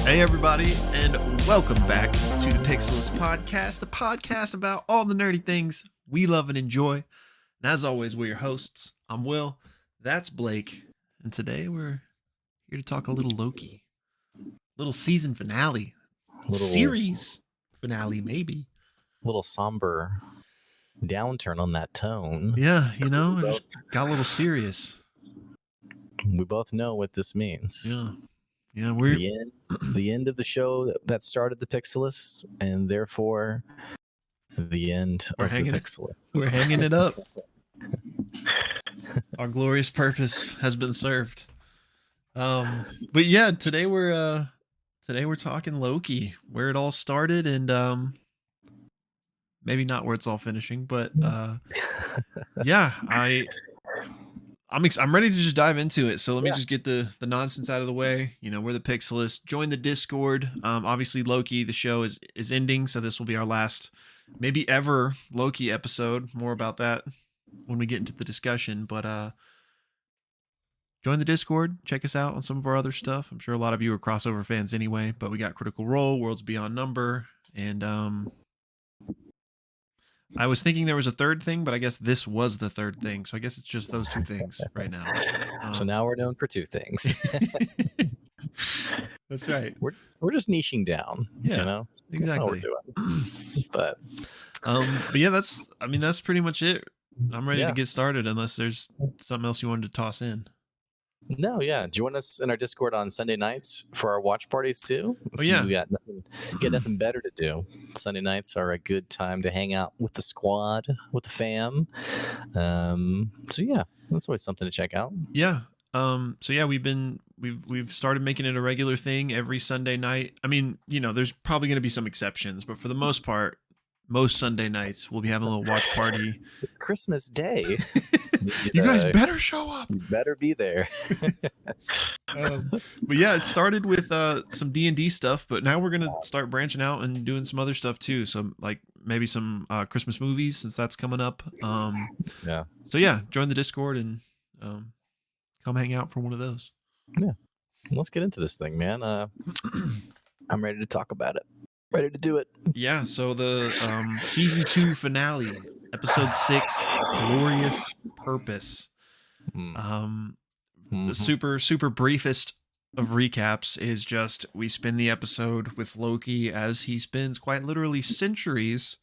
Hey everybody, and welcome back to the Pixelists Podcast, the podcast about all the nerdy things we love and enjoy. And as always, we're your hosts. I'm Will, that's Blake, and today we're here to talk a little Loki. Little season finale. Series finale, maybe. Little somber downturn on that tone. Yeah, you know, it just got a little serious. We both know what this means. Yeah, we're the end of the show that started the Pixelists, and therefore the end of the Pixelists. We're hanging it up. Our glorious purpose has been served. But yeah, today we're talking Loki, where it all started, and maybe not where it's all finishing, but yeah, I'm ready to just dive into it. So let me just get the nonsense out of the way. You know, we're the Pixelists. Join the Discord. Obviously Loki, the show is ending, so this will be our last, maybe ever, Loki episode. More about that when we get into the discussion. But join the Discord. Check us out on some of our other stuff. I'm sure a lot of you are crossover fans anyway. But we got Critical Role, Worlds Beyond Number, and I was thinking there was a third thing, but I guess this was the third thing. So I guess it's just those two things right now. So now we're known for two things. That's right. We're just niching down. Yeah, you know? Exactly. That's what we're doing. But yeah, that's pretty much it. I'm ready to get started unless there's something else you wanted to toss in. No, yeah. Join us in our Discord on Sunday nights for our watch parties too. If you got nothing better to do. Sunday nights are a good time to hang out with the squad, with the fam. So yeah, that's always something to check out. Yeah. So yeah, we've started making it a regular thing every Sunday night. I mean, you know, there's probably going to be some exceptions, but for the most part, most Sunday nights we'll be having a little watch party. It's Christmas Day. You guys better show up. You better be there. But yeah, it started with some D&D stuff, but now we're gonna start branching out and doing some other stuff too. So like maybe some Christmas movies, since that's coming up. Yeah. So yeah, join the Discord and come hang out for one of those. Yeah. Let's get into this thing, man. I'm ready to talk about it. Ready to do it. Yeah, so the season 2 finale, episode 6, Glorious Purpose. The super briefest of recaps is just we spend the episode with Loki as he spends quite literally centuries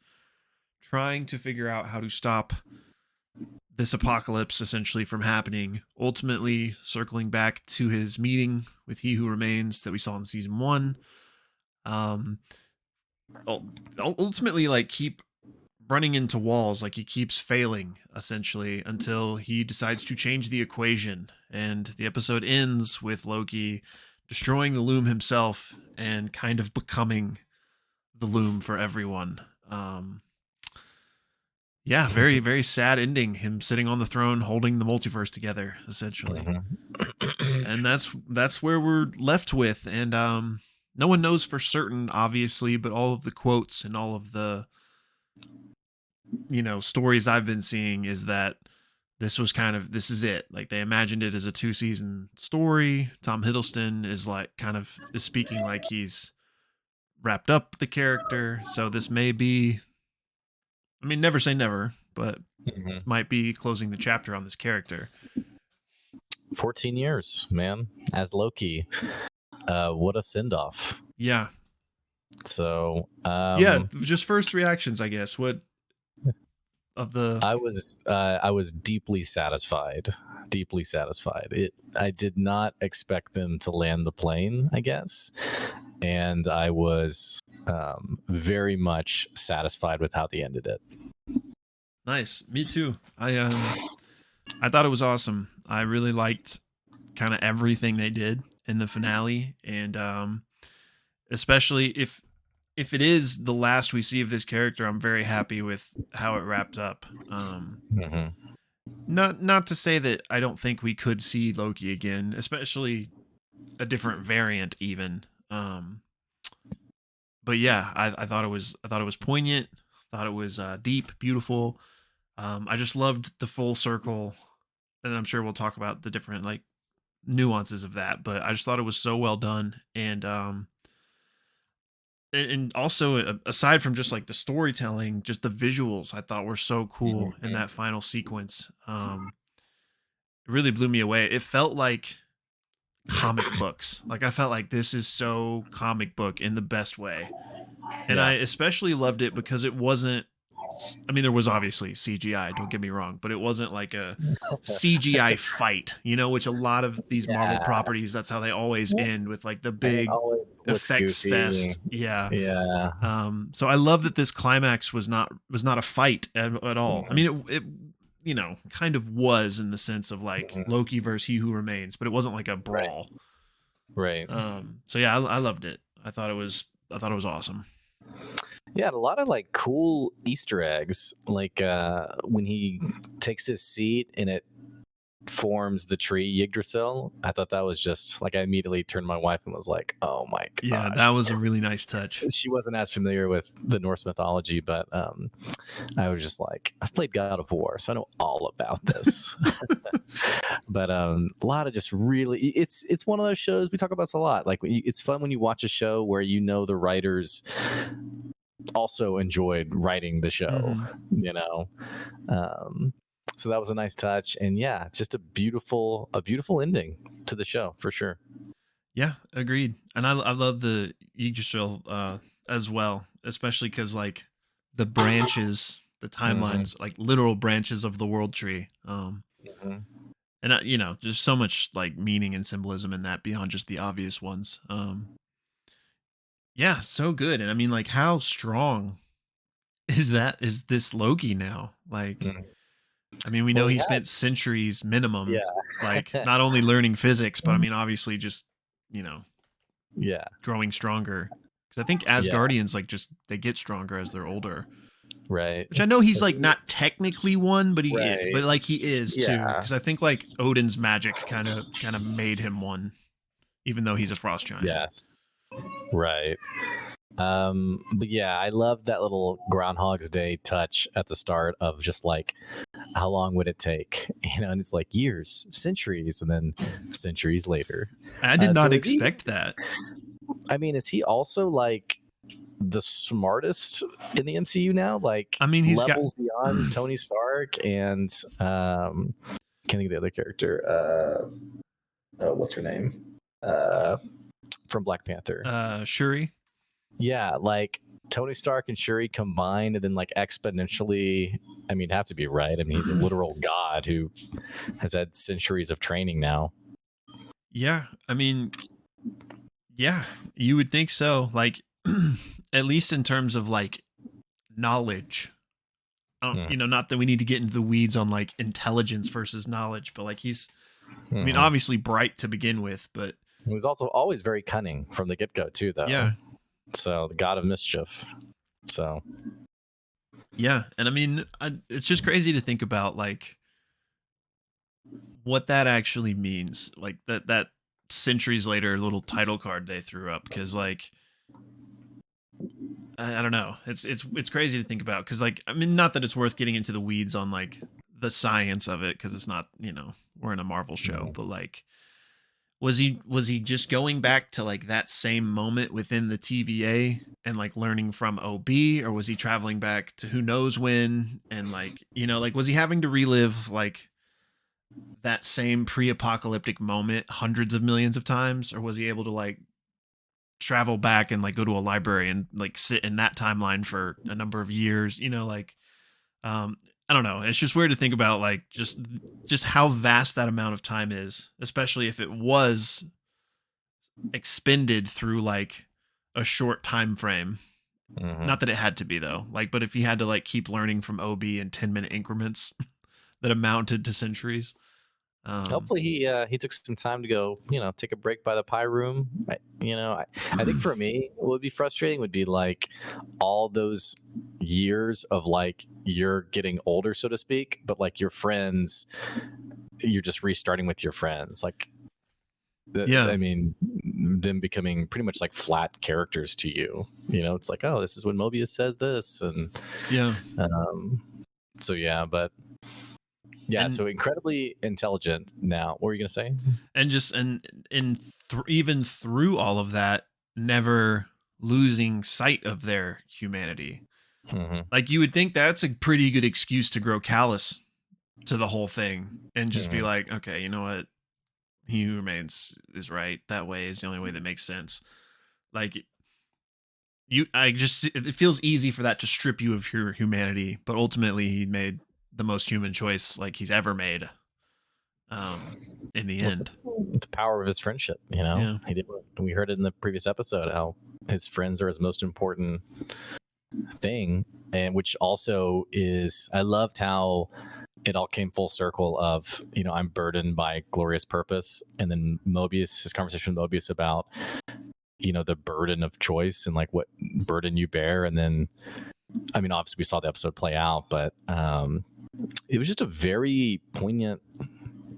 trying to figure out how to stop this apocalypse essentially from happening, ultimately circling back to his meeting with He Who Remains that we saw in season 1. Ultimately like keep running into walls, like he keeps failing essentially until he decides to change the equation, and the episode ends with Loki destroying the loom himself and kind of becoming the loom for everyone. Yeah, very, very sad ending, him sitting on the throne holding the multiverse together essentially. And that's where we're left with, and no one knows for certain, obviously, but all of the quotes and all of the, you know, stories I've been seeing is that this is it. Like they imagined it as a 2-season story. Tom Hiddleston is speaking like he's wrapped up the character. So this may be, I mean, never say never, but this might be closing the chapter on this character. 14 years, man, as Loki. What a send-off. Yeah. So just first reactions, I guess. What of the I was deeply satisfied. I did not expect them to land the plane, I guess. And I was very much satisfied with how they ended it. Nice. Me too. I thought it was awesome. I really liked kind of everything they did in the finale, and especially if it is the last we see of this character, I'm very happy with how it wrapped up. Not to say that I don't think we could see Loki again, especially a different variant even. but yeah, I thought it was poignant. Thought it was deep, beautiful. I just loved the full circle, and I'm sure we'll talk about the different like nuances of that. But I just thought it was so well done, and also aside from just like the storytelling, just the visuals I thought were so cool in Mhm. that final sequence. It really blew me away. It felt like comic books. Like I felt like this is so comic book in the best way. And I Yeah. especially loved it because it wasn't, I mean there was obviously CGI, don't get me wrong, but it wasn't like a CGI fight, which a lot of these Marvel Yeah. properties, that's how they always end, with like the And it big always looks effects goofy. fest. Yeah. Yeah. So I love that this climax was not a fight at all. I Mhm. mean, it kind of was, in the sense of like Mhm. Loki versus He Who Remains, but it wasn't like a Right. brawl. Right. So yeah, I loved it. I thought it was awesome. Yeah, a lot of like cool Easter eggs. Like when he takes his seat and it forms the tree Yggdrasil. I thought that was just like I immediately turned to my wife and was like, "Oh my Yeah, gosh." that was a really nice touch. She wasn't as familiar with the Norse mythology, but I was just like, I've played God of War, so I know all about this. But a lot of just really, it's one of those shows we talk about this a lot. Like it's fun when you watch a show where the writers also enjoyed writing the show, Hmm. you know. Um, so that was a nice touch, and yeah, just a beautiful ending to the show for sure. Yeah, agreed. And I love the Yggdrasil as well, especially because like the branches, the Mm-hmm. timelines, like literal branches of the world tree. Mm-hmm. And there's so much like meaning and symbolism in that beyond just the obvious ones. Yeah, so good. And I mean, like, how strong is this Loki now? Like, Mm-hmm. I mean, we Well, know he he had, spent centuries minimum, like yeah, not only learning physics, but I mean, obviously just you know yeah, growing stronger. Because I think yeah, Asgardians like just they get stronger as they're older. right. Which I know he's And like not he's technically one, but right, like he is too. yeah, Because I think like Odin's magic kind of made him one, even though he's a frost giant. yes, right. But yeah, I love that little Groundhog's Day touch at the start of just like how long would it take, and it's like years, centuries, and then centuries later. I did So not is he? expect that. I mean, is he also like the smartest in the MCU now? Like I mean, he's got. levels beyond Tony Stark and can't think of the other character. What's her name? From Black Panther. Shuri. Yeah, like Tony Stark and Shuri combined, and then like exponentially. I mean, have to be right. I mean, he's a literal god who has had centuries of training now. Yeah, I mean, yeah, you would think so. Like, at least in terms of like knowledge. Mm-hmm. Not that we need to get into the weeds on like intelligence versus knowledge, but like he's, I mean, Mm-hmm. obviously bright to begin with, but He was also always very cunning from the get go too, though. yeah, So the god of mischief. So yeah, and I mean, it's just crazy to think about like what that actually means, like that centuries later little title card they threw up, because like I don't know. It's crazy to think about, because like I mean, not that it's worth getting into the weeds on like the science of it, because it's not, we're in a Marvel show, but like was he just going back to like that same moment within the TVA and like learning from OB, or was he traveling back to who knows when, and like like was he having to relive like that same pre-apocalyptic moment hundreds of millions of times, or was he able to like travel back and like go to a library and like sit in that timeline for a number of years, like um I don't know, it's just weird to think about like just how vast that amount of time is, especially if it was expended through like a short time frame. mm-hmm. Not that it had to be though, like, but if he had to like keep learning from OB in 10-minute increments that amounted to centuries. Hopefully he took some time to go, take a break by the pie room. I think for me, what would be frustrating would be like all those years of like you're getting older, so to speak, but like your friends, you're just restarting with your friends. Like Yeah. I mean, them becoming pretty much like flat characters to you. It's like, oh, this is when Mobius says this, and Yeah. so yeah, but yeah, And so incredibly intelligent. Now, what were you gonna say? and just even through all of that, never losing sight of their humanity. Mm-hmm. Like, you would think that's a pretty good excuse to grow callous to the whole thing and just be like, okay, you know what? He who remains is right. That way is the only way that makes sense. Like, it feels easy for that to strip you of your humanity, but ultimately he made the most human choice like he's ever made. In the end, the power of his friendship. Yeah. He did. We heard it in the previous episode how his friends are his most important thing, and which also is, I loved how it all came full circle of, I'm burdened by glorious purpose, and then his conversation with Mobius about the burden of choice and like what burden you bear. And then, I mean, obviously we saw the episode play out, but it was just a very poignant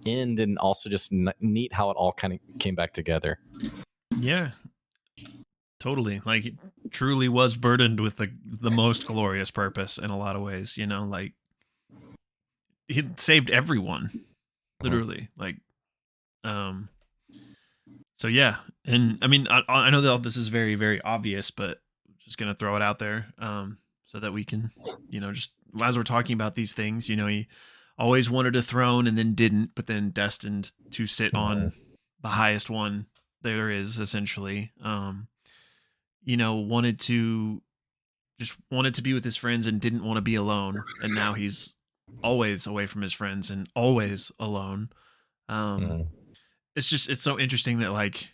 end, and also just neat how it all kind of came back together. Yeah, totally. Like, it truly was burdened with the most glorious purpose in a lot of ways, like he saved everyone, literally. Like, so yeah. And I mean, I know that this is very, very obvious, but just gonna throw it out there, so that we can, just as we're talking about these things, he always wanted a throne and then didn't, but then destined to sit on the highest one there is, essentially. Wanted to be with his friends and didn't want to be alone, and now he's always away from his friends and always alone. It's so interesting that, like,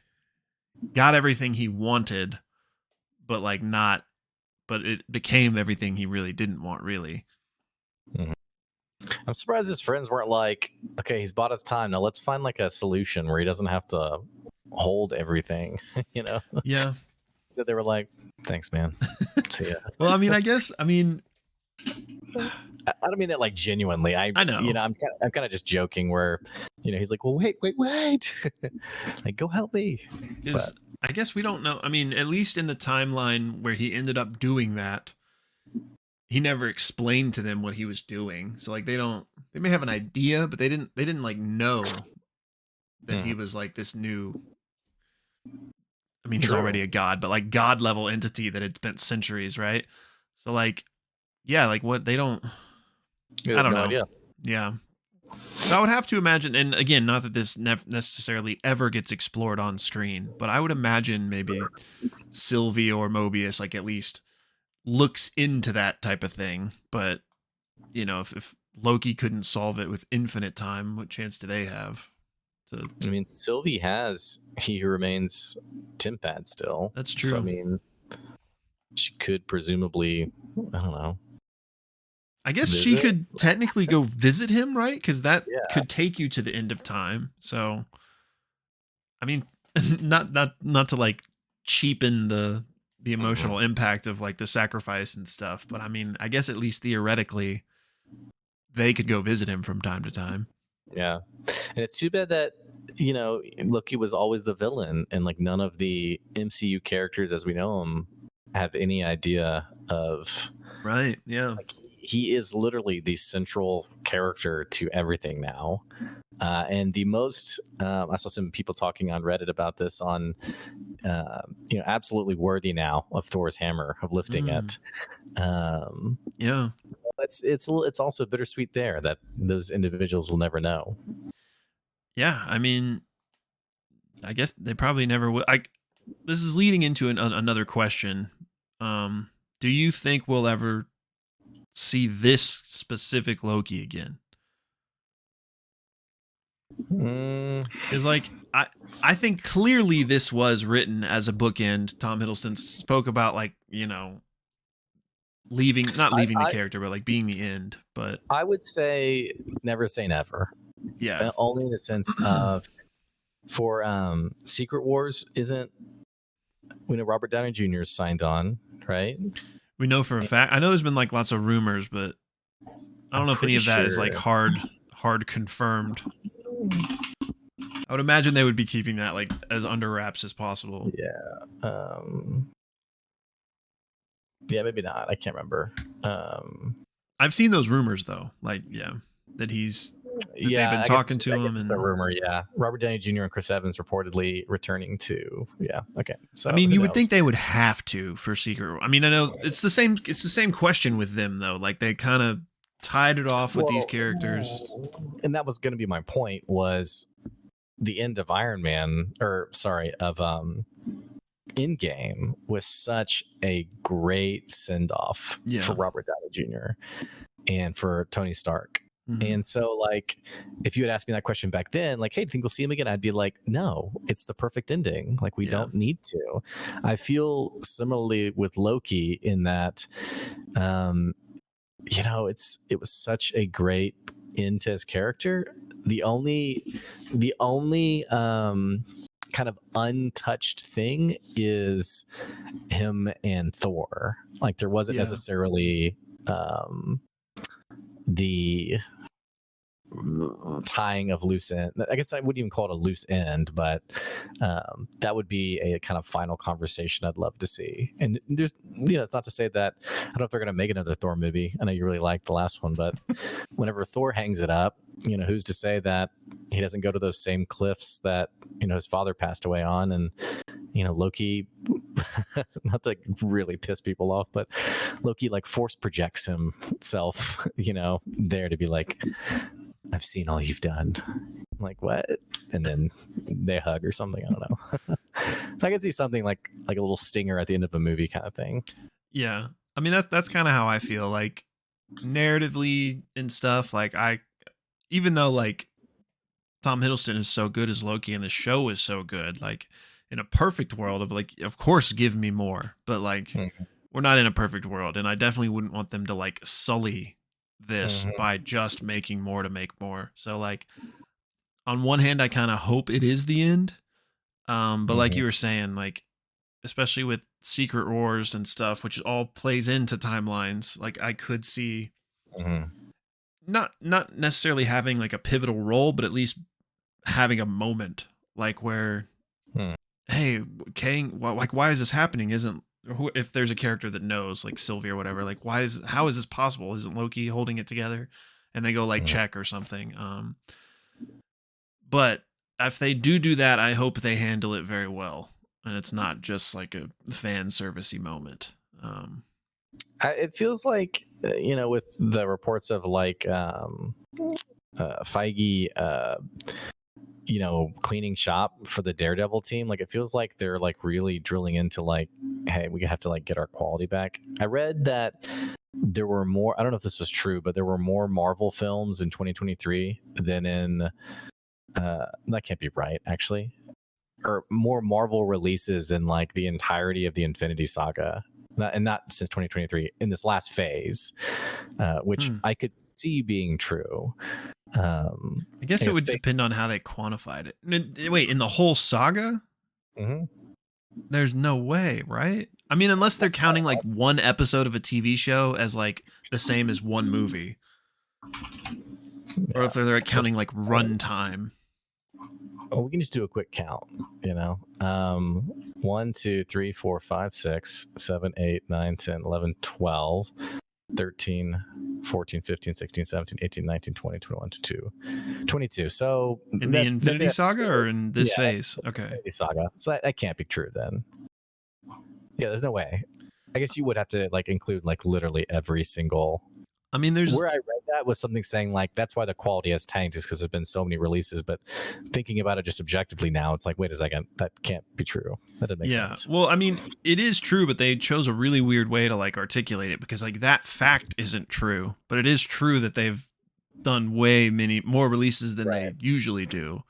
got everything he wanted, but like but it became everything he really didn't want, really. I'm surprised his friends weren't like, okay, he's bought his time, now let's find like a solution where he doesn't have to hold everything. Yeah. So they were like, thanks, man. See ya. Well, I mean, I don't mean that like genuinely. I know. I'm kind of just joking where, he's like, well, wait. Like, go help me. I guess we don't know. I mean, at least in the timeline where he ended up doing that, he never explained to them what he was doing. So like, they may have an idea, but they didn't like know that he was like this new, I mean, he's already a god, but like god level entity that had spent centuries, right? So like, yeah, like what they don't, I don't know. Idea. Yeah. So I would have to imagine, and again, not that this necessarily ever gets explored on screen, but I would imagine maybe Sylvie or Mobius, like, at least looks into that type of thing. But, if Loki couldn't solve it with infinite time, what chance do they have? I mean, Sylvie has He Who Remains Timpad still. That's true. So, I mean, she could presumably, I don't know. I guess she could technically go visit him, right? Because that could take you to the end of time. So, I mean, not to like cheapen the emotional impact of like the sacrifice and stuff, but I mean, I guess at least theoretically, they could go visit him from time to time. Yeah, and it's too bad that Loki was always the villain, and like none of the MCU characters as we know them have any idea of. Right. Yeah. Like, he is literally the central character to everything now. And the most, I saw some people talking on Reddit about this on, absolutely worthy now of Thor's hammer, of lifting it. Yeah. So it's also bittersweet there that those individuals will never know. Yeah. I mean, I guess they probably never will. This is leading into another question. Do you think we'll ever see this specific Loki again? Is like, I think clearly this was written as a bookend. Tom Hiddleston spoke about, like, not leaving the character, but like being the end. But I would say never say never. Yeah. Only in the sense of, for Secret Wars isn't, we know Robert Downey Jr. is signed on, right? We know for a fact. I know there's been like lots of rumors, but I don't know if any of that is like hard confirmed. I would imagine they would be keeping that like as under wraps as possible. Yeah. Yeah, maybe not. I can't remember. I've seen those rumors though. Like, that they've been talking to him, it's and a rumor. Yeah, Robert Downey Jr. and Chris Evans reportedly returning to. Yeah, okay. So I mean, who you would knows? think they would have to for Secret. I mean, I know it's the same. It's the same question with them though. Like they kind of tied it off with these characters, and that was going to be my point. Was the end of Iron Man, or sorry, of Endgame was such a great send off for Robert Downey Jr. and for Tony Stark. Mm-hmm. And so, like, if you had asked me that question back then, like, hey, do you think we'll see him again? I'd be like, no, it's the perfect ending. Like, we don't need to. I feel similarly with Loki in that, it was such a great end to his character. The only kind of untouched thing is him and Thor. Like there wasn't necessarily the tying of loose end. I guess I wouldn't even call it a loose end, but that would be a kind of final conversation I'd love to see. And there's, it's not to say that I don't know if they're going to make another Thor movie. I know you really liked the last one, but whenever Thor hangs it up, who's to say that he doesn't go to those same cliffs that his father passed away on, and Loki, not to really piss people off, but Loki like force projects himself, there to be like, I've seen all you've done. I'm like, what? And then they hug or something. I don't know. So I can see something like a little stinger at the end of a movie kind of thing. Yeah. I mean, that's kind of how I feel. Like narratively and stuff, like even though like Tom Hiddleston is so good as Loki and the show is so good, like in a perfect world of course, give me more. But like, we're not in a perfect world. And I definitely wouldn't want them to like sully this by just making more to make more. So like on one hand I kind of hope it is the end, but like you were saying, like especially with Secret Wars and stuff, which all plays into timelines, like I could see not necessarily having like a pivotal role, but at least having a moment like where hey, Kang, why is this happening? If there's a character that knows, like Sylvie or whatever, like how is this possible? Isn't Loki holding it together? And they go like check or something. But if they do that, I hope they handle it very well, and it's not just like a fan servicey moment. It feels like with the reports of like Feige cleaning shop for the Daredevil team, like it feels like they're like really drilling into like, hey, we have to like get our quality back. I read that there were more, I don't know if this was true, but there were more Marvel films in 2023 than in that can't be right actually, or more Marvel releases than like the entirety of the Infinity Saga. Not since 2023, in this last phase, which I could see being true. I guess it would depend on how they quantified it. Wait, in the whole saga? There's no way, right? I mean, unless they're counting like one episode of a TV show as like the same as one movie. Or if they're counting like runtime. Well, we can just do a quick count, 1, 2, 3, 4, 5, 6, 7, 8, 9, 10, 11, 12, 13, 14, 15, 16, 17, 18, 19, 20, 21, 22. So in the Infinity Saga or in this phase? Okay. Infinity Saga. So that can't be true then. Yeah, there's no way. I guess you would have to like include like literally every single. I mean, where I read that was something saying like that's why the quality has tanked, is because there's been so many releases. But thinking about it just objectively now, it's like, wait a second, that can't be true. That doesn't make sense. Well, I mean, it is true, but they chose a really weird way to like articulate it, because like that fact isn't true, but it is true that they've done way many more releases than they usually do.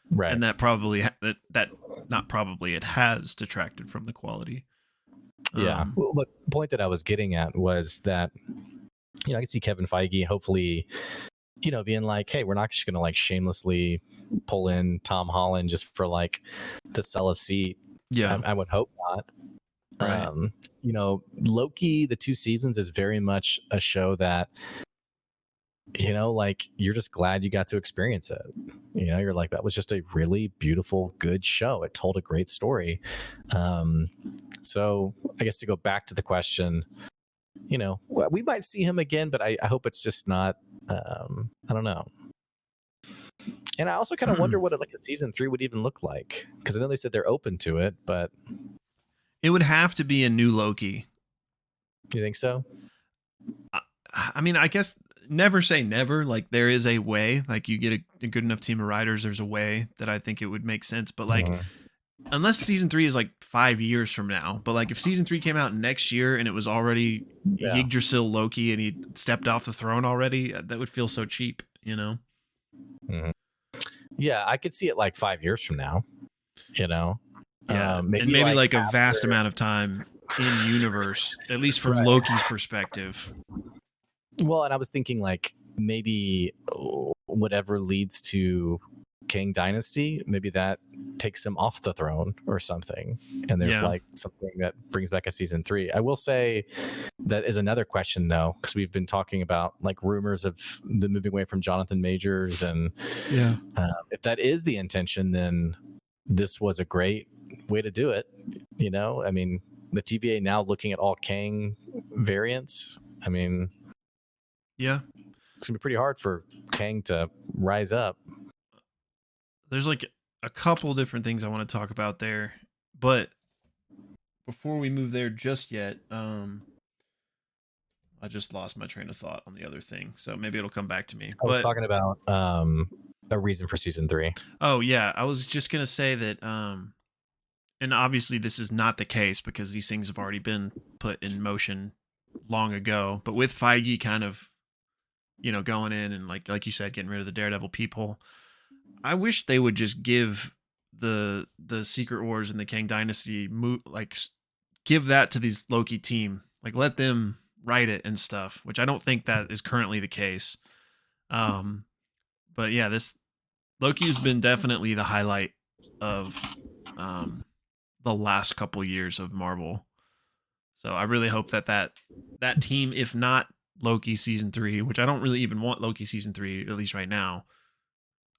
Right. And that probably it has detracted from the quality. Yeah. Well, the point that I was getting at was that, I can see Kevin Feige hopefully, being like, hey, we're not just going to like shamelessly pull in Tom Holland just for like to sell a seat. Yeah. I would hope not. Right. Loki, the 2 seasons is very much a show that like you're just glad you got to experience it. You're like, that was just a really beautiful, good show. It told a great story. So I guess to go back to the question, we might see him again, but I hope it's just not, I don't know. And I also kind of wonder what a season 3 would even look like, because I know they said they're open to it, but it would have to be a new Loki. You think so? I mean, I guess never say never. Like, there is a way. Like, you get a good enough team of writers, there's a way that I think it would make sense. But like, unless season 3 is like 5 years from now. But like, if season 3 came out next year and it was already Yggdrasil Loki and he stepped off the throne already, that would feel so cheap, Mm-hmm. Yeah, I could see it like 5 years from now. Yeah, maybe like a vast amount of time in universe, at least from Loki's perspective. Well, and I was thinking like maybe whatever leads to Kang Dynasty, maybe that takes him off the throne or something, and there's like something that brings back a season 3. I will say that is another question though, because we've been talking about like rumors of the moving away from Jonathan Majors, and if that is the intention, then this was a great way to do it. I mean, the TVA now looking at all Kang variants. I mean, it's gonna be pretty hard for Kang to rise up. There's like a couple different things I want to talk about there, but before we move there just yet, I just lost my train of thought on the other thing, so maybe it'll come back to me. I was talking about a reason for season 3. Oh yeah, I was just gonna say that, and obviously this is not the case because these things have already been put in motion long ago. But with Feige kind of, going in and like you said, getting rid of the Daredevil people, I wish they would just give the Secret Wars and the Kang Dynasty give that to these Loki team, like let them write it and stuff, which I don't think that is currently the case. But yeah, this Loki has been definitely the highlight of the last couple years of Marvel. So I really hope that team, if not Loki season 3, which I don't really even want Loki season 3, at least right now,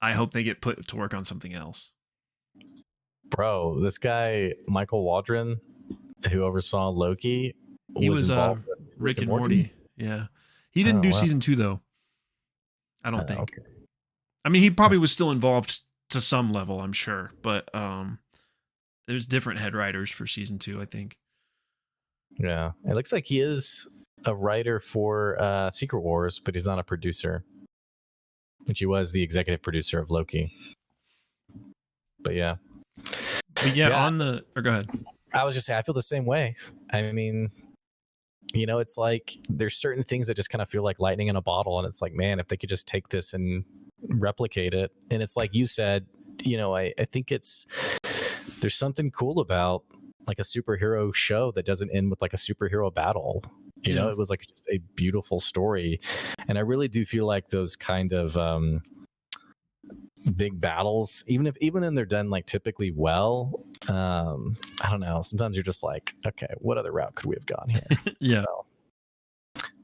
I hope they get put to work on something else. Bro, this guy, Michael Waldron, who oversaw Loki, he was involved with Rick and Morty. Yeah. He didn't do season 2 though. I don't think. Okay. I mean, he probably was still involved to some level, I'm sure, but there's different head writers for season 2, I think. Yeah. It looks like he is a writer for Secret Wars, but he's not a producer. Which he was the executive producer of Loki. But yeah. Or go ahead. I was just saying, I feel the same way. I mean, it's like there's certain things that just kind of feel like lightning in a bottle, and it's like, man, if they could just take this and replicate it. And it's like you said, I think there's something cool about like a superhero show that doesn't end with like a superhero battle. It was like just a beautiful story. And I really do feel like those kind of big battles, even when they're done like typically well, I don't know, sometimes you're just like, okay, what other route could we have gone here?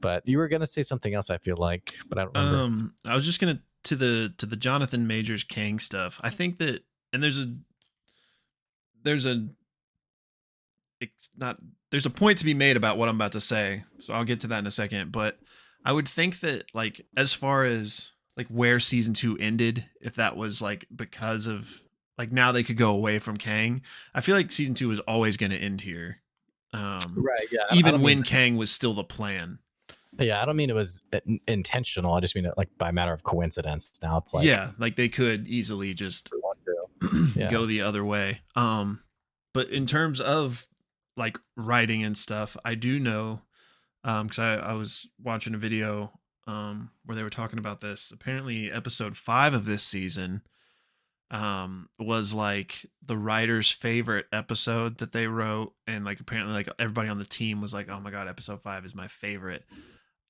But you were gonna say something else, I feel like, but I don't remember. I was just gonna to the Jonathan Majors Kang stuff. I think that, and there's a point to be made about what I'm about to say, so I'll get to that in a second. But I would think that, like, as far as like where season 2 ended, if that was like because of like now they could go away from Kang, I feel like season 2 was always going to end here. Right. Yeah. Even when Kang was still the plan. Yeah, I don't mean it was intentional. I just mean it like by matter of coincidence. Now it's like, yeah, like they could easily just go the other way. But in terms of like writing and stuff, I do know, because I was watching a video where they were talking about this. Apparently episode 5 of this season was like the writer's favorite episode that they wrote, and like apparently like everybody on the team was like, oh my god, episode 5 is my favorite.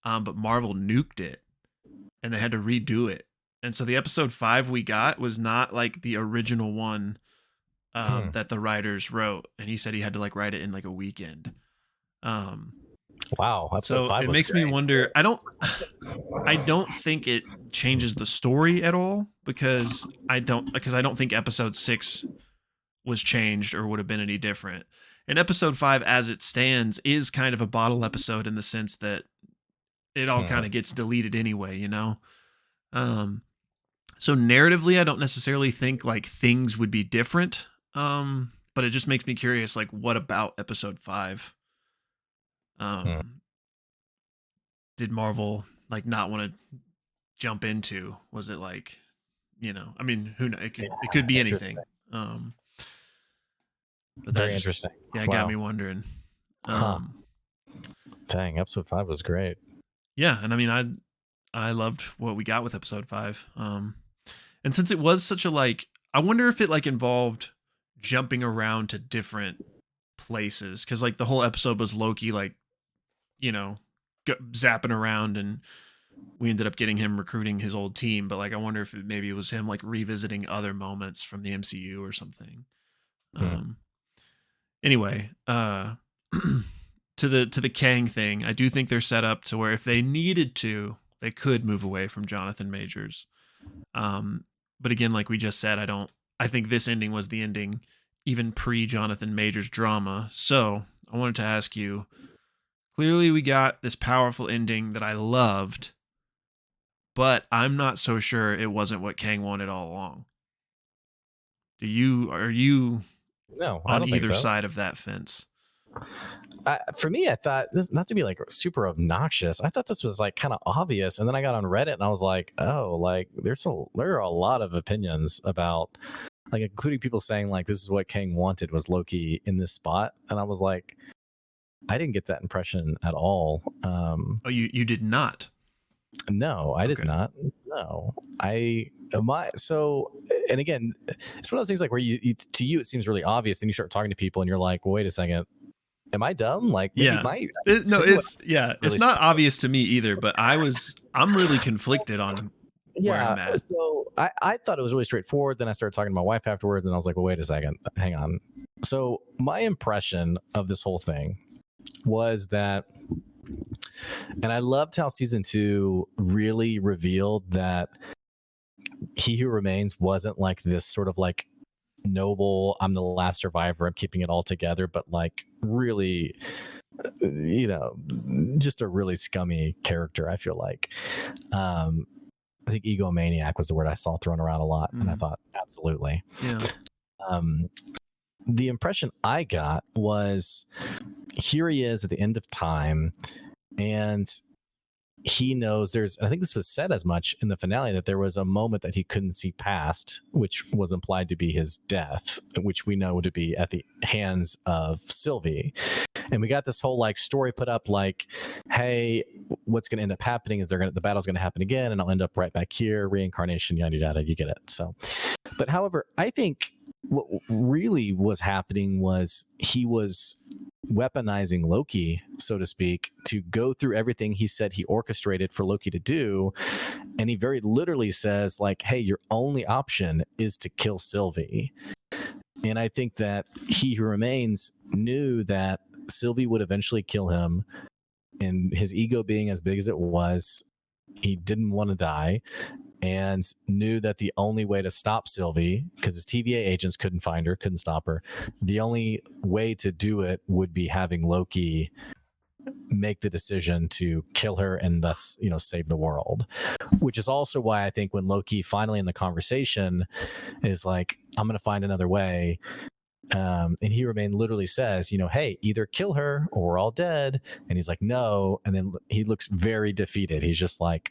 But Marvel nuked it and they had to redo it, and so the episode 5 we got was not like the original one that the writers wrote, and he said he had to like write it in like a weekend. Wow, episode So 5 it was makes me great. wonder. I don't think it changes the story at all because I don't think episode 6 was changed or would have been any different. And episode 5 as it stands is kind of a bottle episode in the sense that it all kind of gets deleted anyway, you know? So narratively, I don't necessarily think like things would be different. But it just makes me curious, like, what about episode 5? Did Marvel like not want to jump into? Was it like, I mean, who knows? It could be anything. But Very interesting. Yeah, it got me wondering. Dang, episode 5 was great. Yeah, and I mean, I loved what we got with episode 5. And since it was such a like, I wonder if it like involved jumping around to different places, because like the whole episode was Loki like, zapping around, and we ended up getting him recruiting his old team. But like, I wonder if maybe it was him like revisiting other moments from the MCU or something. Anyway, to the Kang thing, I do think they're set up to where if they needed to, they could move away from Jonathan Majors. But again, like we just said, I think this ending was the ending even pre Jonathan Majors drama. So I wanted to ask you, clearly we got this powerful ending that I loved, but I'm not so sure it wasn't what Kang wanted all along. Are you No, on I don't either think so. side of that fence? For me, I thought, not to be like super obnoxious, I thought this was like kind of obvious, and then I got on Reddit and I was like, oh, like there are a lot of opinions about, like, including people saying like this is what Kang wanted, was Loki in this spot, and I was like, I didn't get that impression at all. Oh, you did not? No, I did not. No, so, and again, it's one of those things like where you to you it seems really obvious, then you start talking to people and you're like, well, wait a second, am I dumb? Like, maybe it's not obvious to me either, but I'm really conflicted on where I'm at. So I thought it was really straightforward. Then I started talking to my wife afterwards, and I was like, well, wait a second, hang on. So my impression of this whole thing was that, and I loved how season 2 really revealed that He Who Remains wasn't like this sort of like noble, I'm the last survivor, I'm keeping it all together, but like really, just a really scummy character, I feel like. I think egomaniac was the word I saw thrown around a lot, and I thought, absolutely. Yeah. The impression I got was, here he is at the end of time, and he knows I think this was said as much in the finale, that there was a moment that he couldn't see past, which was implied to be his death, which we know to be at the hands of Sylvie. And we got this whole like story put up like, hey, what's going to end up happening is the battle's going to happen again, and I'll end up right back here, reincarnation, yada yada, you get it. So, but however, I think what really was happening was he was weaponizing Loki, so to speak, to go through everything he said he orchestrated for Loki to do. And he very literally says like, hey, your only option is to kill Sylvie. And I think that He Who Remains knew that Sylvie would eventually kill him, and his ego being as big as it was, he didn't want to die, and knew that the only way to stop Sylvie, because his TVA agents couldn't find her, couldn't stop her, the only way to do it would be having Loki make the decision to kill her and thus, save the world. Which is also why I think when Loki finally in the conversation is like, I'm going to find another way, and He Remain literally says, hey, either kill her or we're all dead. And he's like, no. And then he looks very defeated. He's just like,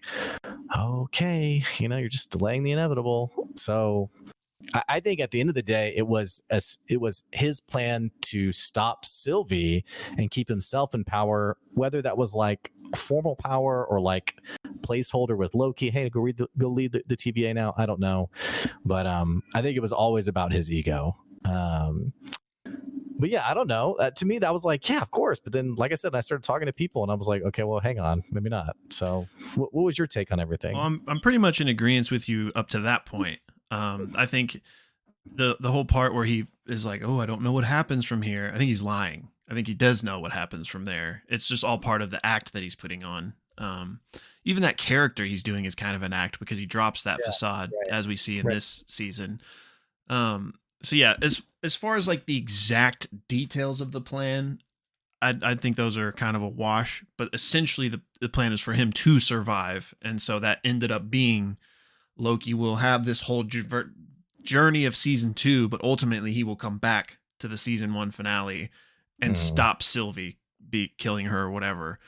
okay, you're just delaying the inevitable. So I think at the end of the day, it was his plan to stop Sylvie and keep himself in power, whether that was like formal power or like placeholder with Loki. Hey, go lead the TVA now. I don't know. But I think it was always about his ego. But yeah, I don't know. To me, that was like, yeah, of course. But then, like I said, I started talking to people, and I was like, okay, well, hang on, maybe not. So, what was your take on everything? Well, I'm pretty much in agreement with you up to that point. I think the whole part where he is like, oh, I don't know what happens from here. I think he's lying. I think he does know what happens from there. It's just all part of the act that he's putting on. Even that character he's doing is kind of an act because he drops that facade as we see in this season. So yeah, as far as like the exact details of the plan, I think those are kind of a wash. But essentially, the plan is for him to survive, and so that ended up being Loki will have this whole journey of season 2, but ultimately he will come back to the season 1 finale and stop Sylvie be killing her or whatever.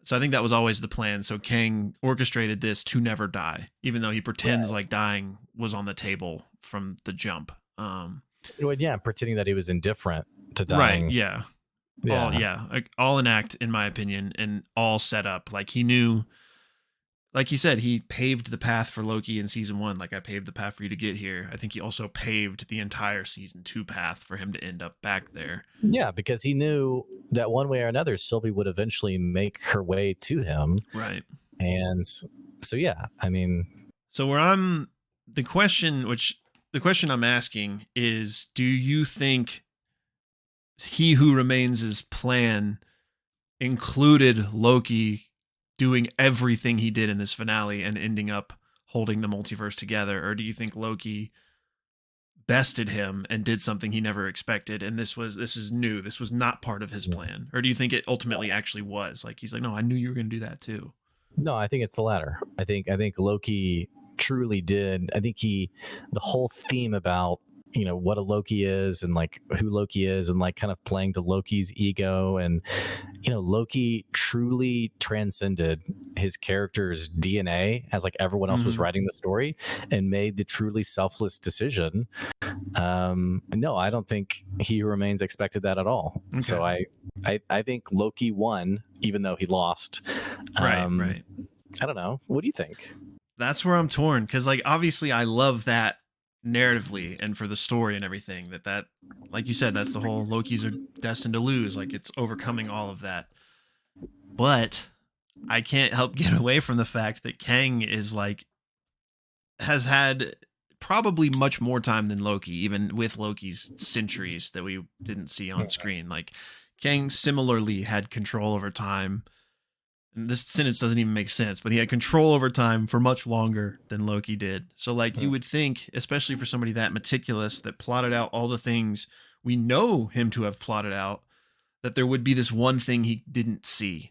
So I think that was always the plan. So Kang orchestrated this to never die, even though he pretends like dying was on the table from the jump. Pretending that he was indifferent to dying. Right, yeah. All an act, in my opinion, and all set up. Like he knew, like he said, he paved the path for Loki in season 1. Like, I paved the path for you to get here. I think he also paved the entire season 2 path for him to end up back there. Yeah, because he knew that one way or another, Sylvie would eventually make her way to him. Right. And so, yeah, I mean. So the question I'm asking is, do you think He Who Remains' plan included Loki doing everything he did in this finale and ending up holding the multiverse together? Or do you think Loki bested him and did something he never expected, and this is new, this was not part of his plan? Or do you think it ultimately actually was? Like, he's like, no, I knew you were going to do that too. No, I think it's the latter. I think Loki truly did. I think the whole theme about, you know, what a Loki is and like who Loki is and like kind of playing to Loki's ego, and, you know, Loki truly transcended his character's DNA as like everyone else was writing the story and made the truly selfless decision. No, I don't think He Who Remains expected that at all. Okay. So I think Loki won, even though he lost. Right. I don't know. What do you think? That's where I'm torn, because like obviously I love that narratively and for the story and everything, that like you said, that's the whole Lokis are destined to lose, like it's overcoming all of that. But I can't help get away from the fact that Kang is like has had probably much more time than Loki, even with Loki's centuries that we didn't see on screen. Like, Kang similarly had control over time. And this sentence doesn't even make sense, but he had control over time for much longer than Loki did. So like, you would think, especially for somebody that meticulous, that plotted out all the things we know him to have plotted out, that there would be this one thing he didn't see.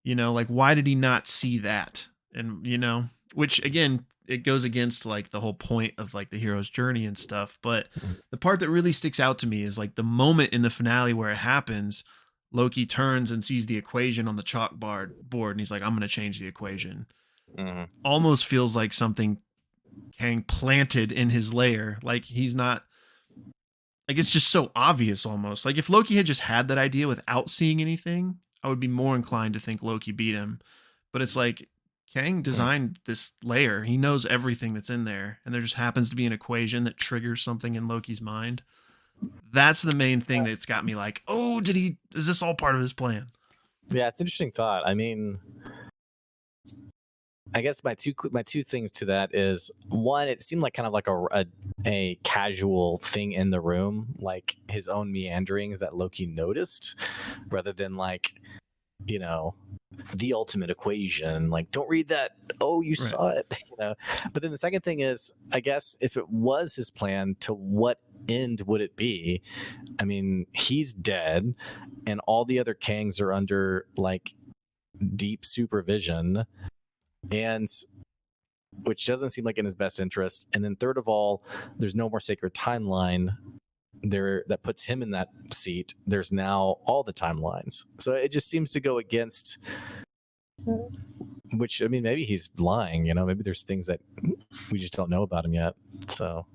You know, like, why did he not see that? And, you know, which again, it goes against like the whole point of like the hero's journey and stuff. But the part that really sticks out to me is like the moment in the finale where it happens. Loki turns and sees the equation on the chalkboard and he's like, I'm going to change the equation. Almost feels like something Kang planted in his lair. Like, he's not, like, it's just so obvious almost. Like, if Loki had just had that idea without seeing anything, I would be more inclined to think Loki beat him. But it's like, Kang designed this layer. He knows everything that's in there, and there just happens to be an equation that triggers something in Loki's mind. That's the main thing that's got me like, oh, is this all part of his plan? Yeah, it's an interesting thought. I mean, I guess my two things to that is, one, it seemed like kind of like a casual thing in the room, like his own meanderings that Loki noticed, rather than like, you know, the ultimate equation, like, don't read that, oh, you saw it, you know. But then the second thing is, I guess if it was his plan, to what end would it be? I mean, he's dead and all the other Kangs are under like deep supervision, and which doesn't seem like in his best interest. And then third of all, there's no more sacred timeline there that puts him in that seat. There's now all the timelines, so it just seems to go against, which, I mean, maybe he's lying, you know, maybe there's things that we just don't know about him yet. So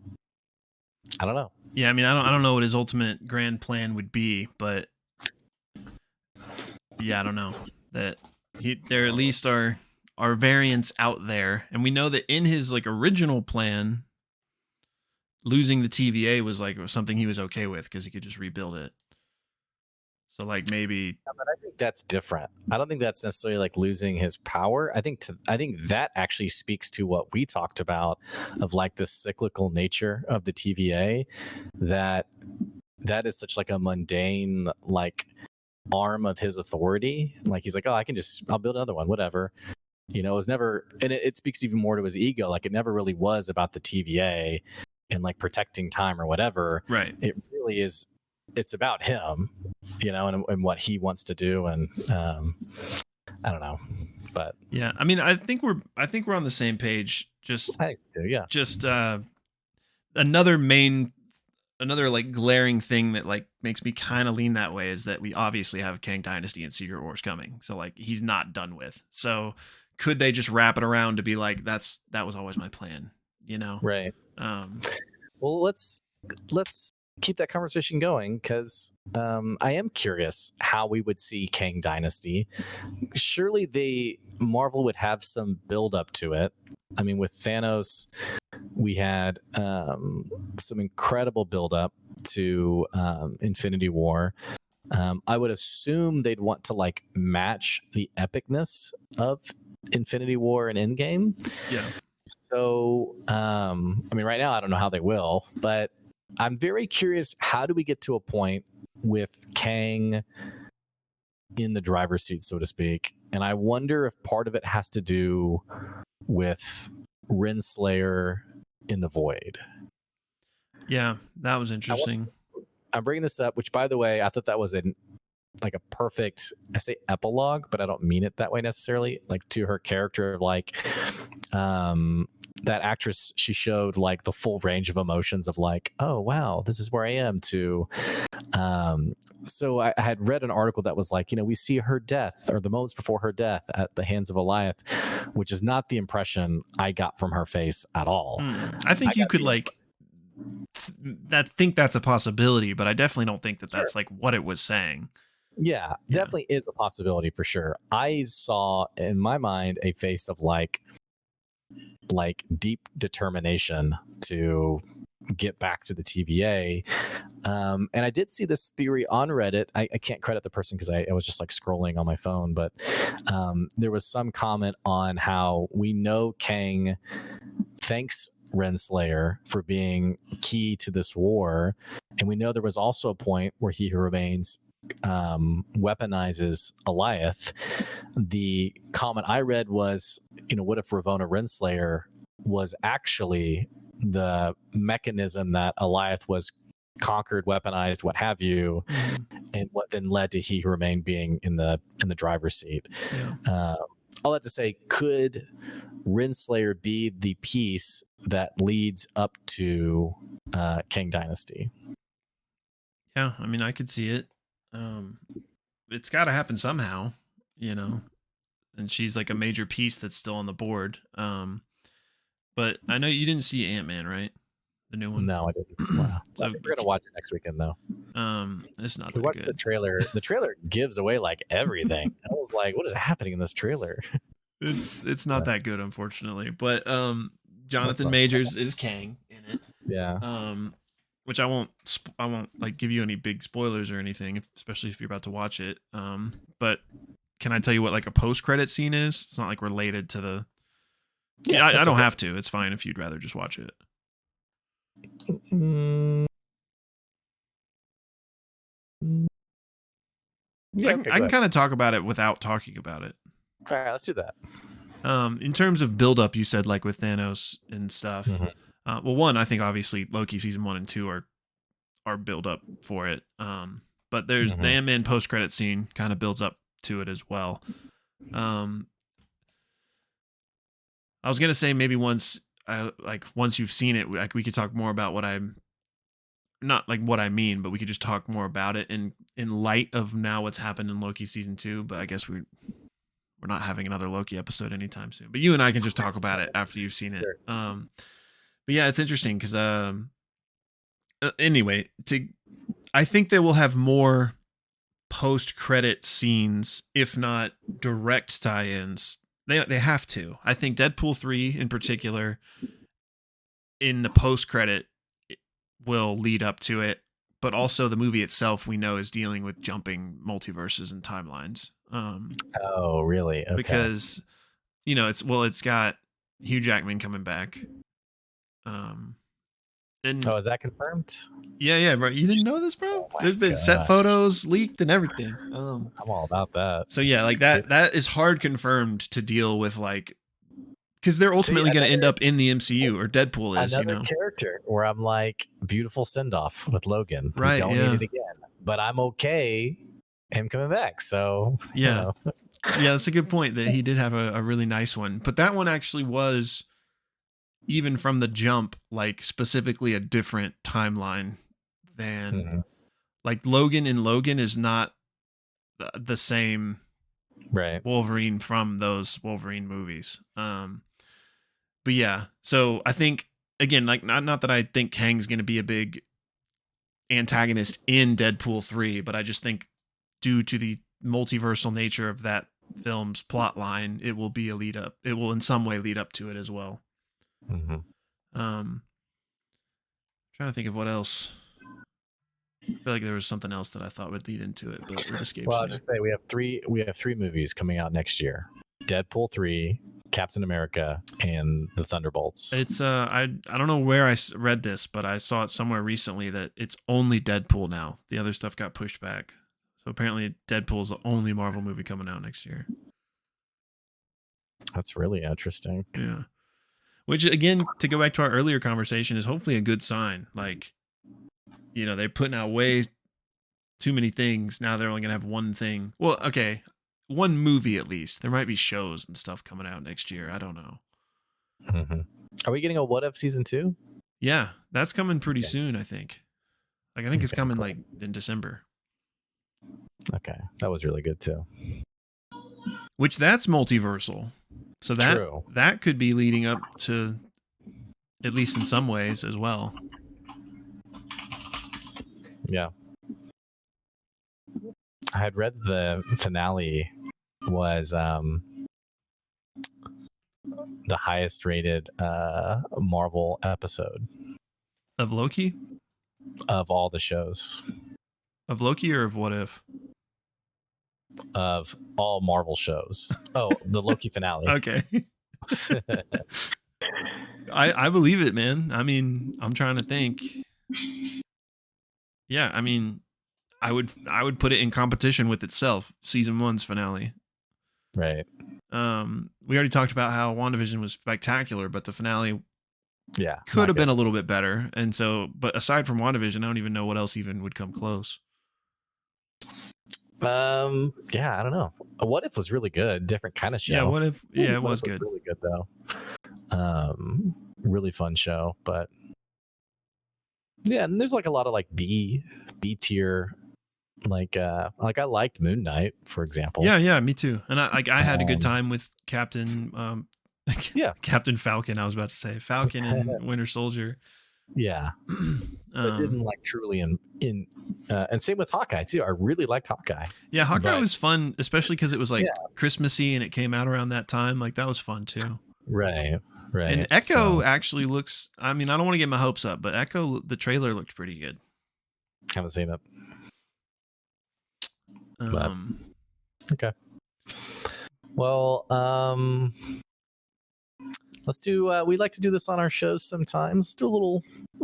I don't know. Yeah, I mean, I don't know what his ultimate grand plan would be, but yeah, I don't know. That there at least are variants out there, and we know that in his like original plan, losing the TVA was something he was okay with because he could just rebuild it. So like, maybe. Yeah, but I think that's different. I don't think that's necessarily like losing his power. I think that actually speaks to what we talked about of like the cyclical nature of the TVA, that is such like a mundane, like arm of his authority. Like he's like, oh, I'll build another one, whatever. You know, it was never, and it speaks even more to his ego. Like it never really was about the TVA and like protecting time or whatever. Right. It really is. It's about him, you know, and what he wants to do. And I don't know, but yeah, I mean, I think we're on the same page. Just I think so, yeah. Just another like glaring thing that like makes me kind of lean that way is that we obviously have Kang Dynasty and Secret Wars coming. So like he's not done with. So could they just wrap it around to be like that was always my plan, you know? Right. Well, let's keep that conversation going because I am curious how we would see Kang Dynasty. Surely Marvel would have some build up to it. I mean, with Thanos, we had some incredible build up to Infinity War. I would assume they'd want to like match the epicness of Infinity War and Endgame. Yeah. So, I mean, right now I don't know how they will, but I'm very curious. How do we get to a point with Kang in the driver's seat, so to speak? And I wonder if part of it has to do with Renslayer in the Void. Yeah, that was interesting. I'm bringing this up, which, by the way, I thought that was a perfect, I say epilogue, but I don't mean it that way necessarily, like to her character of like that actress. She showed like the full range of emotions of like, oh wow, this is where I am, to so I had read an article that was like, you know, we see her death or the moments before her death at the hands of Goliath, which is not the impression I got from her face at all. I think you could like think that's a possibility, but I definitely don't think that that's like what it was saying. Yeah, definitely is a possibility for sure. I saw in my mind a face of like deep determination to get back to the TVA. And I did see this theory on Reddit. I can't credit the person because I was just like scrolling on my phone, but there was some comment on how we know Kang thanks Renslayer for being key to this war. And we know there was also a point where He Who Remains weaponizes Goliath. The comment I read was, you know, what if Ravonna Renslayer was actually the mechanism that Goliath was conquered, weaponized, what have you, and what then led to He Who Remained being in the driver's seat. All that to say, could Renslayer be the piece that leads up to Kang Dynasty? Yeah, I mean, I could see it. It's got to happen somehow, you know. And she's like a major piece that's still on the board. But I know you didn't see Ant-Man, right? The new one. No, I didn't. Wow. So we're gonna watch it next weekend, though. It's not that good. The trailer. The trailer gives away like everything. I was like, what is happening in this trailer? It's not that good, unfortunately. But Jonathan Majors is Kang in it. Yeah. Which I won't like give you any big spoilers or anything, especially if you're about to watch it. But can I tell you what like a post-credit scene is? It's not like related to the. Yeah, I don't have to. It's fine if you'd rather just watch it. Yeah, I can kind of talk about it without talking about it. All right, let's do that. In terms of build-up, you said like with Thanos and stuff. Well, one, I think obviously Loki season 1 and 2 are build up for it. But there's the Ant-Man post-credit scene kind of builds up to it as well. I was gonna say maybe once you've seen it, like we could talk more about what I'm not like what I mean, but we could just talk more about it in light of now what's happened in Loki season 2. But I guess we're not having another Loki episode anytime soon. But you and I can just talk about it after you've seen it. But yeah, it's interesting because anyway, I think they will have more post-credit scenes, if not direct tie-ins. They have to. I think Deadpool 3 in particular, in the post-credit, will lead up to it. But also the movie itself, we know, is dealing with jumping multiverses and timelines. Oh, really? Okay. Because, you know, it's got Hugh Jackman coming back. And Oh, is that confirmed? yeah, right. You didn't know this, bro? Oh my There's been set gosh. photos leaked and everything. I'm all about that. So yeah, like that is hard confirmed to deal with, like, because they're ultimately going to end up in the MCU, or Deadpool is, another character where I'm like, beautiful send off with Logan. Right, We don't yeah. need it again, but I'm okay him coming back. So Yeah, yeah, that's a good point that he did have a really nice one, but that one actually was, even from the jump, like specifically a different timeline than like Logan is not the same right. Wolverine from those Wolverine movies. But yeah, so I think, again, like, not that I think Kang's going to be a big antagonist in Deadpool 3, but I just think due to the multiversal nature of that film's plot line, it will be a lead up. It will in some way lead up to it as well. Trying to think of what else. I feel like there was something else that I thought would lead into it, but it escapes Well, me. I'll just say we have three movies coming out next year: Deadpool 3, Captain America, and the Thunderbolts. It's I don't know where I read this, but I saw it somewhere recently that it's only Deadpool now. The other stuff got pushed back. So apparently Deadpool is the only Marvel movie coming out next year. That's really interesting. Yeah. Which, again, to go back to our earlier conversation, is hopefully a good sign. Like, you know, they're putting out way too many things. Now they're only going to have one thing. Well, okay, one movie at least. There might be shows and stuff coming out next year. I don't know. Are we getting a What If season 2? Yeah, that's coming pretty soon, I think. Like, I think it's coming like in December. Okay, that was really good too. Which, that's multiversal. So that could be leading up to, at least in some ways, as well. Yeah. I had read the finale was the highest rated Marvel episode Of Loki? Of all the shows. Of Loki or of What If? Of all Marvel shows. Oh, the Loki finale. Okay. I believe it, man. I mean, I'm trying to think. Yeah, I mean, I would put it in competition with itself, season 1's finale. Right. We already talked about how WandaVision was spectacular, but the finale could have been a little bit better. And so, but aside from WandaVision, I don't even know what else even would come close. Yeah, I don't know. What If was really good, different kind of show. Yeah, What If? Yeah, it was good. Really good though. Really fun show, but yeah, and there's like a lot of like B tier, like I liked Moon Knight, for example. Yeah, me too. And I had a good time with Captain Captain Falcon. I was about to say Falcon and Winter Soldier. Yeah, but didn't like truly in and same with Hawkeye too. I really liked Hawkeye. Yeah, Hawkeye was fun, especially because it was like Christmassy and it came out around that time. Like, that was fun too. Right. And Echo actually looks, I mean, I don't want to get my hopes up, but Echo, the trailer looked pretty good. Haven't seen it. Okay. Well, let's do we like to do this on our shows sometimes. Let's do a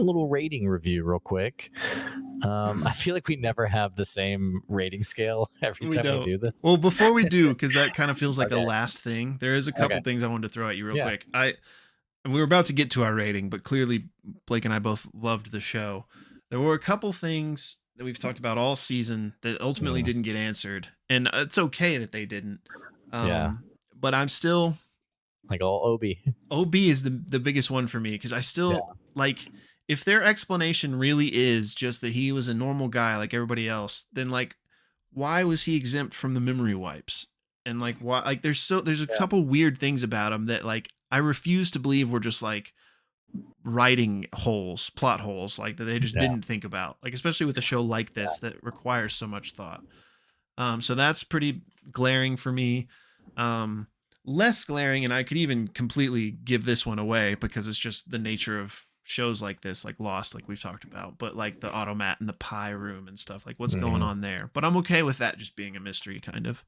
little rating review real quick. I feel like we never have the same rating scale every time we do this. Well, before we do, because that kind of feels like a last thing, there is a couple things I wanted to throw at you real quick. We were about to get to our rating, but clearly Blake and I both loved the show. There were a couple things that we've talked about all season that ultimately didn't get answered, and it's okay that they didn't. But I'm still like all OB is the biggest one for me, because I still like, if their explanation really is just that he was a normal guy like everybody else, then like, why was he exempt from the memory wipes? And like, why? Like, there's a couple weird things about him that like I refuse to believe were just like writing holes, plot holes, like that they just didn't think about. Like, especially with a show like this that requires so much thought. So that's pretty glaring for me. Less glaring, and I could even completely give this one away because it's just the nature of shows like this, like Lost, like we've talked about, but like the automat and the pie room and stuff, like what's going on there. But I'm okay with that just being a mystery, kind of.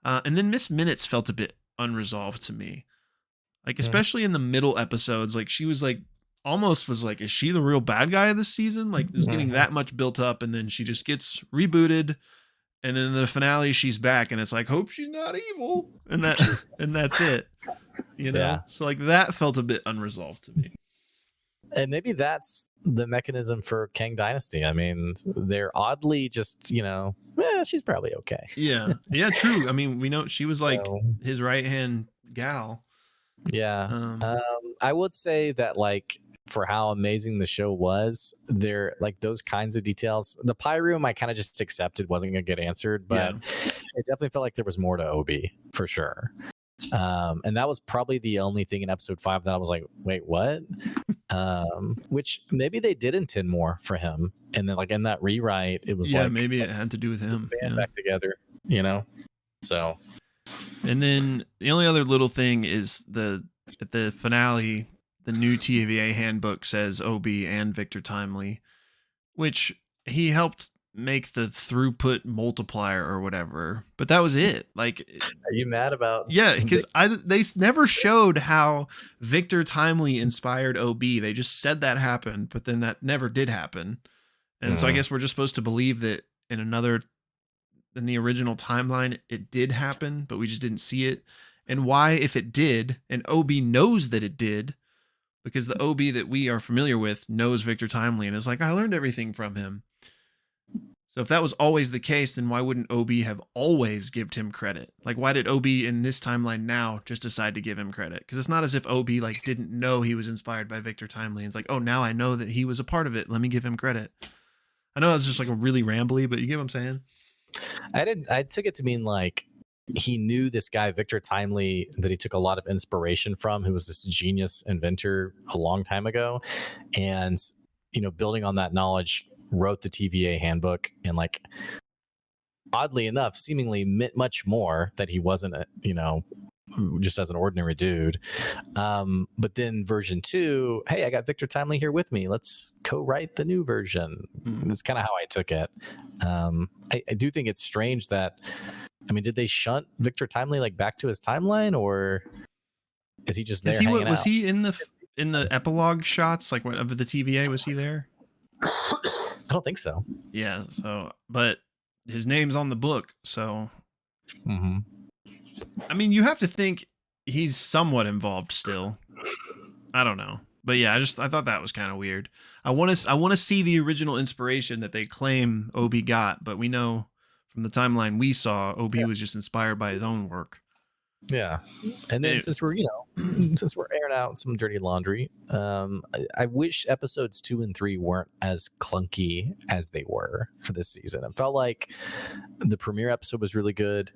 And then Miss Minutes felt a bit unresolved to me, like especially in the middle episodes. Like, she was like almost was like, is she the real bad guy of this season? Like, it was getting that much built up, and then she just gets rebooted, and then in the finale she's back, and it's like, hope she's not evil, and that's it, you know. Yeah. So like that felt a bit unresolved to me. And maybe that's the mechanism for Kang Dynasty. I mean, they're oddly just, she's probably okay. Yeah, true. I mean, we know she was like his right hand gal. Yeah. I would say that, like, for how amazing the show was, there, like, those kinds of details, the pie room I kind of just accepted wasn't gonna get answered, but it definitely felt like there was more to Obi for sure. And that was probably the only thing in episode 5 that I was like, wait, what? Which maybe they did intend more for him, and then like in that rewrite it was like, maybe it had to do with him band back together, so. And then the only other little thing is at the finale, the new TVA handbook says Obi and Victor Timely, which he helped make the throughput multiplier or whatever, but that was it. Like, are you mad about? Yeah, because they never showed how Victor Timely inspired OB. They just said that happened, but then that never did happen. And so I guess we're just supposed to believe that in the original timeline it did happen, but we just didn't see it. And why, if it did, and OB knows that it did, because the OB that we are familiar with knows Victor Timely and is like, I learned everything from him. So if that was always the case, then why wouldn't OB have always given him credit? Like, why did OB in this timeline now just decide to give him credit? Because it's not as if OB like didn't know he was inspired by Victor Timely. It's like, oh, now I know that he was a part of it. Let me give him credit. I know that's just like a really rambly, but you get what I'm saying? I took it to mean like he knew this guy Victor Timely that he took a lot of inspiration from, who was this genius inventor a long time ago, and building on that knowledge, wrote the TVA handbook, and like oddly enough seemingly meant much more that he wasn't just as an ordinary dude, but then version 2, hey, I got Victor Timely here with me, let's co-write the new version. That's kind of how I took it. I do think it's strange that, I mean, did they shunt Victor Timely like back to his timeline, or is he just there hanging out? Was he in the epilogue shots, like of the TVA? Was he there? I don't think so. Yeah. So, but his name's on the book. So, I mean, you have to think he's somewhat involved still. I don't know, but yeah, I thought that was kind of weird. I want to see the original inspiration that they claim Obi got, but we know from the timeline we saw, Obi was just inspired by his own work. Yeah. And then since we're airing out some dirty laundry, I wish episodes 2 and 3 weren't as clunky as they were for this season. It felt like the premiere episode was really good.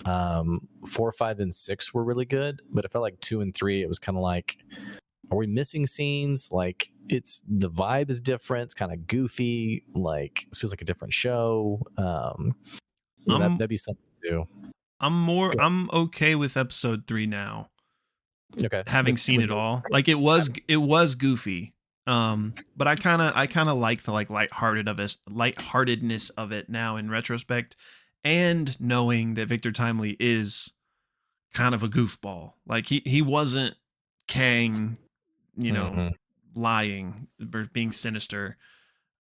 4, 5, and 6 were really good, but it felt like 2 and 3, it was kind of like, are we missing scenes? Like, it's the vibe is different. It's kind of goofy. Like, it feels like a different show. That'd be something too. I'm okay with episode 3 now. Okay. Having seen it all. Like, it was goofy. But I kind of like the like lightheartedness of it now in retrospect, and knowing that Victor Timely is kind of a goofball. Like, he wasn't Kang, lying or being sinister.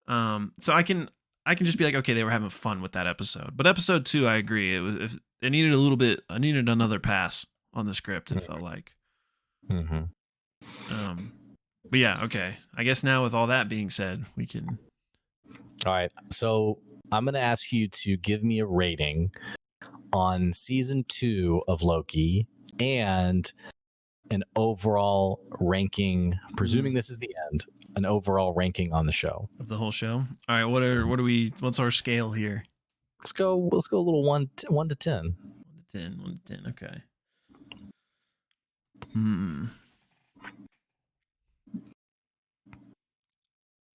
So I can just be like, okay, they were having fun with that episode. But episode 2, I agree. It needed a little bit. I needed another pass on the script. It felt like. But yeah, okay. I guess now with all that being said, we can. All right. So I'm going to ask you to give me a rating on season 2 of Loki and an overall ranking. Presuming this is the end, an overall ranking on the show of the whole show. All right. What's our scale here? Let's go a little 1 to 10. 1 to 10. Okay.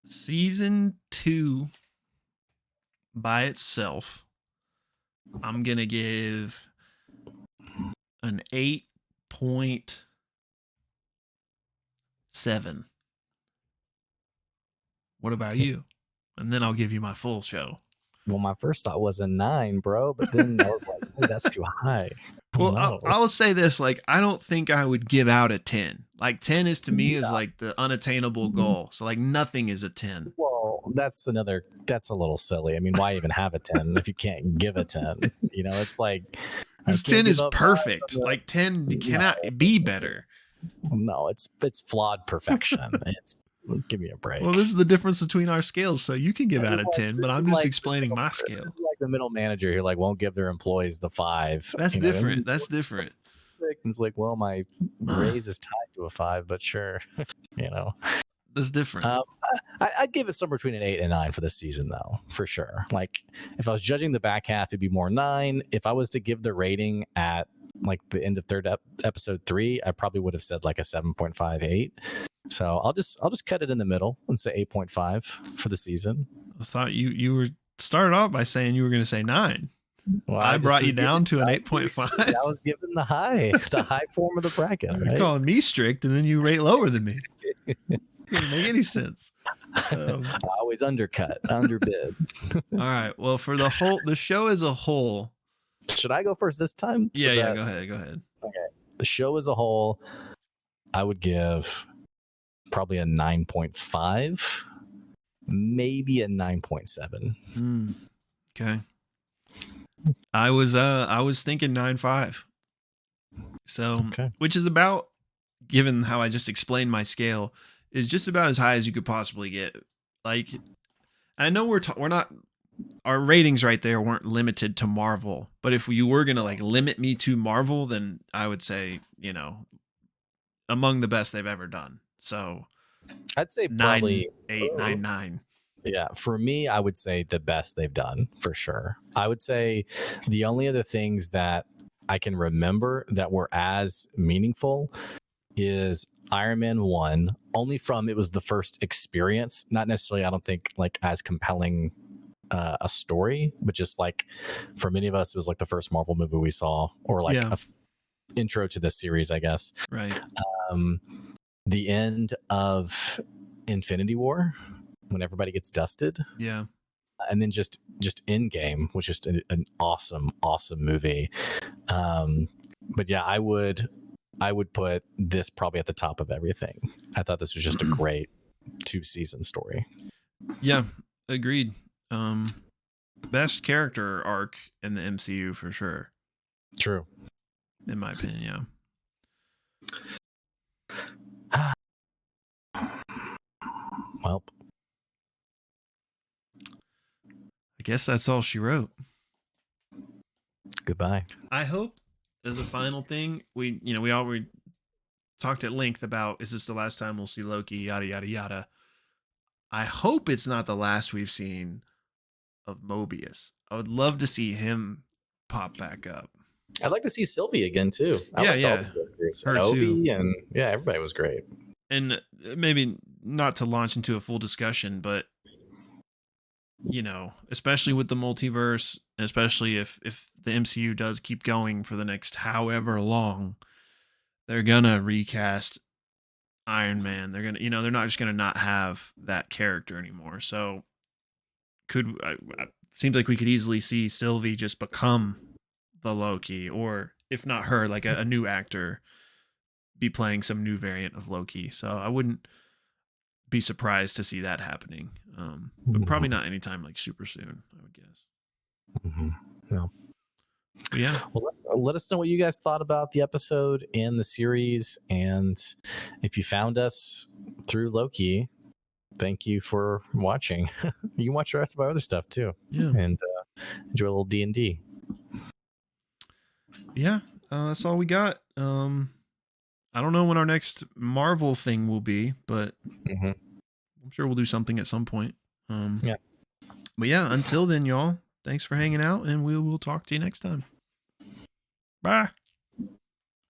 Season 2 by itself, I'm going to give an 8.7. What about you? And then I'll give you my full show. Well, my first thought was a 9, bro, but then I was like, that's too high. Well, I'll say this, like, I don't think I would give out a 10. Like 10 is to me is like the unattainable goal. So like nothing is a 10. Well, that's a little silly. I mean, why even have a 10 if you can't give a 10? It's like This 10 is perfect. Like 10 cannot be better. No, it's flawed perfection. Give me a break. Well, this is the difference between our scales. So you can give out a 10, but I'm just explaining my scale. It's like the middle manager who won't give their employees the 5. That's different. That's different. It's like, well, my raise is tied to a 5, but sure. That's different. I'd give it somewhere between an 8 and 9 for this season, though, for sure. Like, if I was judging the back half, it'd be more 9. If I was to give the rating at the end of episode 3, I probably would have said a 7.58. So I'll just cut it in the middle and say 8.5 for the season. I thought you were started off by saying you were going to say 9. Well, I brought you down to an 8.5. I was given the high form of the bracket. You're calling me strict, and then you rate lower than me. Doesn't make any sense. I always underbid. All right. Well, for the show as a whole, should I go first this time? Yeah. Go ahead. Okay. The show as a whole, I would give probably a 9.5, maybe a 9.7. Okay. I was thinking 9.5. So, which is about, given how I just explained my scale, is just about as high as you could possibly get. Like, I know we're not, our ratings right there weren't limited to Marvel, but if you were gonna limit me to Marvel, then I would say among the best they've ever done. So I'd say probably 8, 9, 9. Yeah, for me, I would say the best they've done for sure. I would say the only other things that I can remember that were as meaningful is Iron Man 1, only from it was the first experience, not necessarily, I don't think, as compelling a story, but just for many of us, it was the first Marvel movie we saw, or a intro to this series, I guess. Right. The end of Infinity War, when everybody gets dusted. Yeah. And then just Endgame, which is an awesome movie. But yeah, I would put this probably at the top of everything. I thought this was just a great 2-season story. Yeah, agreed. Best character arc in the MCU for sure. True. In my opinion, yeah. Well, I guess that's all she wrote. Goodbye. I hope, as a final thing, we already talked at length about, is this the last time we'll see Loki, yada yada yada. I hope it's not the last we've seen of Mobius. I would love to see him pop back up. I'd like to see Sylvie again too. Yeah. Her too. And yeah, everybody was great. And maybe not to launch into a full discussion, but especially with the multiverse, especially if the MCU does keep going for the next however long, they're gonna recast Iron Man. They're gonna, they're not just gonna not have that character anymore. So seems like we could easily see Sylvie just become the Loki, or if not her, a new actor be playing some new variant of Loki. So I wouldn't be surprised to see that happening. But probably not anytime super soon, I would guess. No. But yeah. Well, let us know what you guys thought about the episode and the series. And if you found us through Loki, thank you for watching. You can watch the rest of our other stuff too. Yeah. And enjoy a little D&D. Yeah. That's all we got. I don't know when our next Marvel thing will be, but I'm sure we'll do something at some point. Yeah. But yeah, until then, y'all, thanks for hanging out, and we will talk to you next time. Bye.